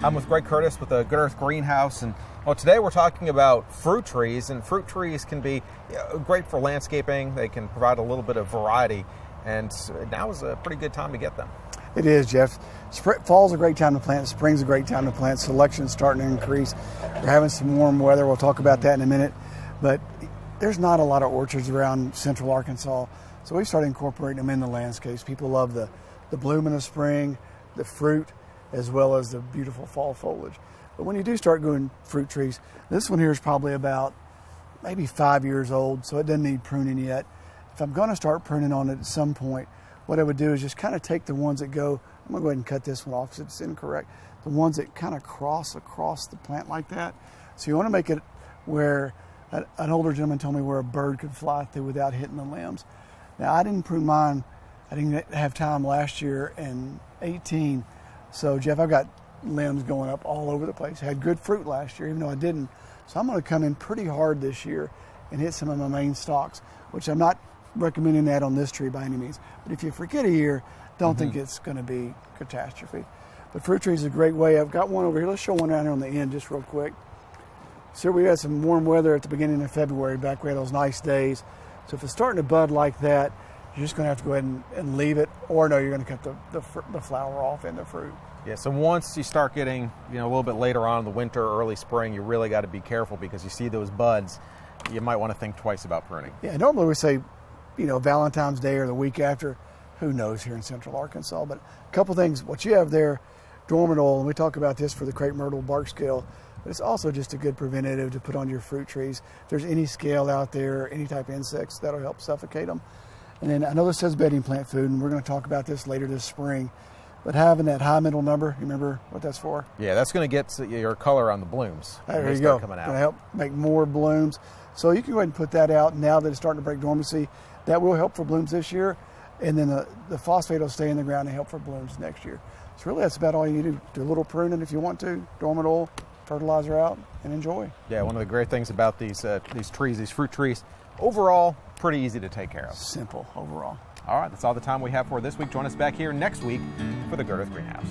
I'm with Greg Curtis with the Good Earth Greenhouse, and well, today we're talking about fruit trees, and fruit trees can be great for landscaping. They can provide a little bit of variety, and now is a pretty good time to get them. It is, Jeff. Fall's a great time to plant. Spring's a great time to plant. Selection's starting to increase. We're having some warm weather. We'll talk about that in a minute. But there's not a lot of orchards around central Arkansas, so we started incorporating them in the landscapes. People love the bloom in the spring, the fruit, as well as the beautiful fall foliage. But when you do start growing fruit trees, this one here is probably about maybe 5 years old, so it doesn't need pruning yet. If I'm going to start pruning on it at some point, what I would do is just kind of take the ones that go, I'm going to go ahead and cut this one off because it's incorrect, the ones that kind of cross across the plant like that. So you want to make it where an older gentleman told me where a bird could fly through without hitting the limbs. Now, I didn't prune mine. I didn't have time last year in 18. So, Jeff, I've got limbs going up all over the place. I had good fruit last year, even though I didn't. So I'm going to come in pretty hard this year and hit some of my main stalks, which I'm not recommending that on this tree by any means. But if you forget a year, don't think it's going to be catastrophe. But fruit trees is a great way. I've got one over here. Let's show one down here on the end just real quick. So we had some warm weather at the beginning of February, back we had those nice days. So if it's starting to bud like that, you're just going to have to go ahead and leave it, or no, you're going to cut the flower off in the fruit. Yeah, so once you start getting, a little bit later on in the winter, early spring, you really got to be careful because you see those buds, you might want to think twice about pruning. Yeah, normally we say, Valentine's Day or the week after, who knows here in central Arkansas, but a couple things. What you have there, dormant oil, and we talk about this for the crepe myrtle bark scale, but it's also just a good preventative to put on your fruit trees. If there's any scale out there, any type of insects, that'll help suffocate them. And then I know this says bedding plant food, and we're going to talk about this later this spring, but having that high middle number, you remember what that's for? Yeah, that's going to get your color on the blooms. There you go. Coming out. Going to help make more blooms. So you can go ahead and put that out now that it's starting to break dormancy. That will help for blooms this year, and then the phosphate will stay in the ground and help for blooms next year. So really that's about all you need to do. Do a little pruning if you want to, dormant oil, fertilizer out, and enjoy. Yeah, one of the great things about these trees, these fruit trees, overall, pretty easy to take care of. Simple overall. All right, that's all the time we have for this week. Join us back here next week for the Good Earth Greenhouse.